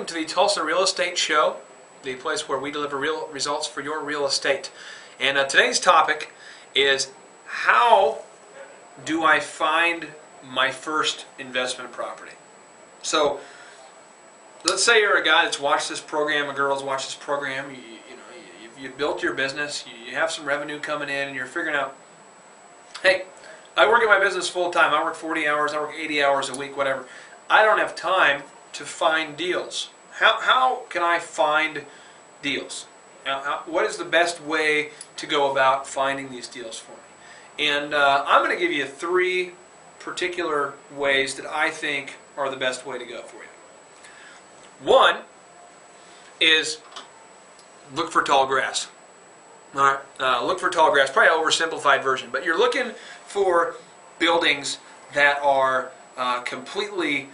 welcome to the Tulsa Real Estate Show, the place where we deliver real results for your real estate. And today's topic is, how do I find my first investment property? So let's say you're a guy that's watched this program, a girl's watched this program, you've built your business, you have some revenue coming in, and you're figuring out, hey, I work in my business full time, I work 40 hours, I work 80 hours a week, whatever. I don't have time to find deals. How can I find deals? What is the best way to go about finding these deals for me? And I'm going to give you 3 particular ways that I think are the best way to go for you. One is look for tall grass. All right, look for tall grass. Probably an oversimplified version, but you're looking for buildings that are completely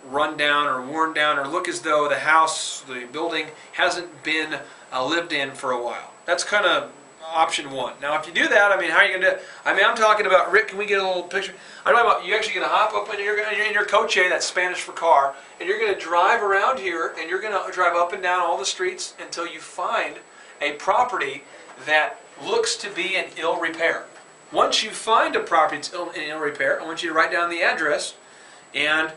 run down or worn down, or look as though the building hasn't been lived in for a while. That's kind of option 1. Now, if you do that, how are you going to do it? I'm talking about, Rick, can we get a little picture? I'm talking about you actually going to hop up in your coche, that's Spanish for car, and you're going to drive around here, and you're going to drive up and down all the streets until you find a property that looks to be in ill repair. Once you find a property that's in ill repair, I want you to write down the address, and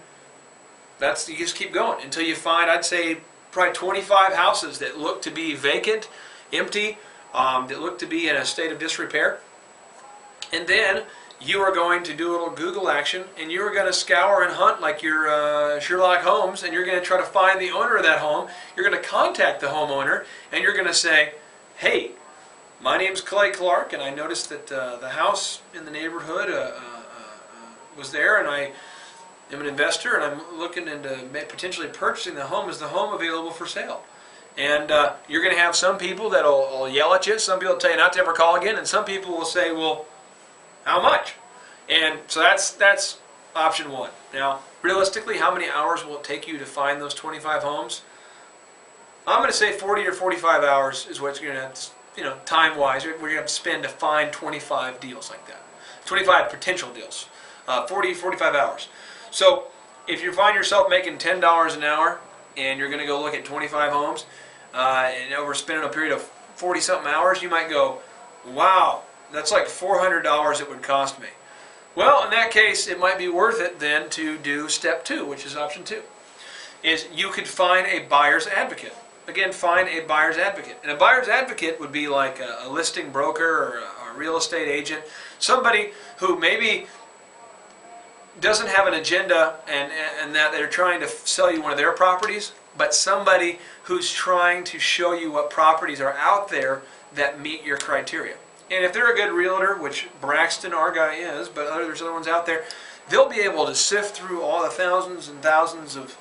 you just keep going until you find, I'd say, probably 25 houses that look to be vacant, empty, that look to be in a state of disrepair. And then you are going to do a little Google action, and you are going to scour and hunt like you're Sherlock Holmes, and you're going to try to find the owner of that home. You're going to contact the homeowner, and you're going to say, hey, my name's Clay Clark, and I noticed that the house in the neighborhood was there, and I am an investor, and I'm looking into potentially purchasing the home. Is the home available for sale? And you're going to have some people that will yell at you, some people will tell you not to ever call again, and some people will say, well, how much? And so that's option 1. Now, realistically, how many hours will it take you to find those 25 homes? I'm going to say 40 or 45 hours is what you're going to have to, time-wise, we're going to have to spend to find 25 deals like that. 25 potential deals. 40, 45 hours. So if you find yourself making $10 an hour and you're going to go look at 25 homes and over spending a period of 40-something hours, you might go, wow, that's like $400 it would cost me. Well, in that case, it might be worth it then to do step 2, which is option 2, is you could find a buyer's advocate. Again, find a buyer's advocate. And a buyer's advocate would be like a listing broker or a real estate agent, somebody who maybe doesn't have an agenda and that they're trying to sell you one of their properties, but somebody who's trying to show you what properties are out there that meet your criteria. And if they're a good realtor, which Braxton, our guy, is, but there's other ones out there, they'll be able to sift through all the thousands and thousands of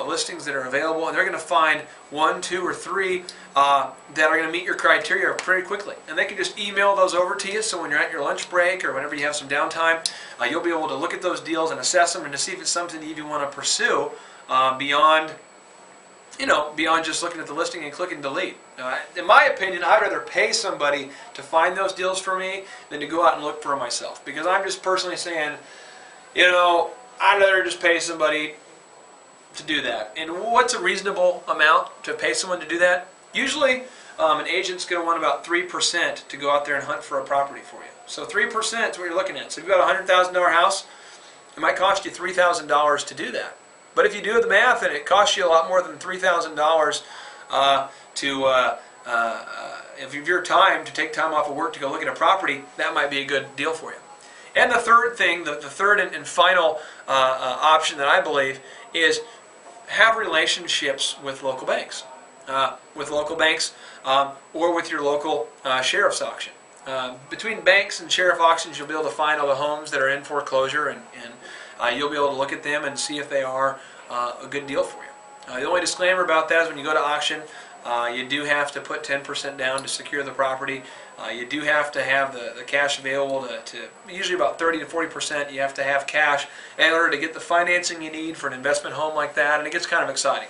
listings that are available, and they're going to find 1, 2, or 3 that are going to meet your criteria pretty quickly. And they can just email those over to you, so when you're at your lunch break or whenever you have some downtime, you'll be able to look at those deals and assess them and to see if it's something that you even want to pursue beyond just looking at the listing and clicking delete. In my opinion, I'd rather pay somebody to find those deals for me than to go out and look for them myself, because I'm just personally saying, I'd rather just pay somebody to do that. And what's a reasonable amount to pay someone to do that? Usually an agent's going to want about 3% to go out there and hunt for a property for you. So 3% is what you're looking at. So if you've got a $100,000 house, it might cost you $3,000 to do that. But if you do the math and it costs you a lot more than $3,000 if you have your time to take time off of work to go look at a property, that might be a good deal for you. And the third thing, the third and final option that I believe is have relationships with local banks. Or with your local sheriff's auction. Between banks and sheriff auctions, you'll be able to find all the homes that are in foreclosure, and you'll be able to look at them and see if they are a good deal for you. The only disclaimer about that is when you go to auction, you do have to put 10% down to secure the property. You do have to have the cash available to usually about 30 to 40% you have to have cash in order to get the financing you need for an investment home like that, and it gets kind of exciting.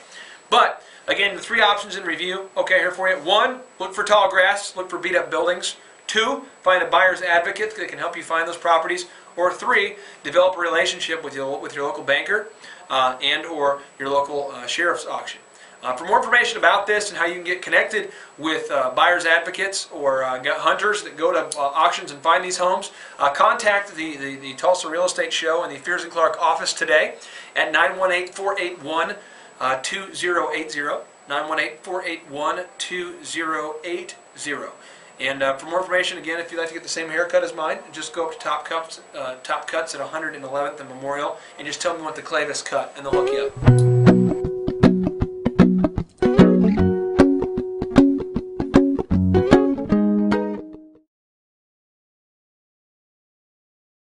But again, the 3 options in review, okay, here for you. 1, look for tall grass, look for beat up buildings. 2, find a buyer's advocate that can help you find those properties. Or 3, develop a relationship with your local banker and or your local sheriff's auction. For more information about this and how you can get connected with buyers advocates or hunters that go to auctions and find these homes, contact the Tulsa Real Estate Show and the Fears and Clark office today at 918-481-2080, 918-481-2080. And for more information, again, if you'd like to get the same haircut as mine, just go up to Top Cuts at 111th and Memorial and just tell them you want the Clavis cut, and they'll hook you up.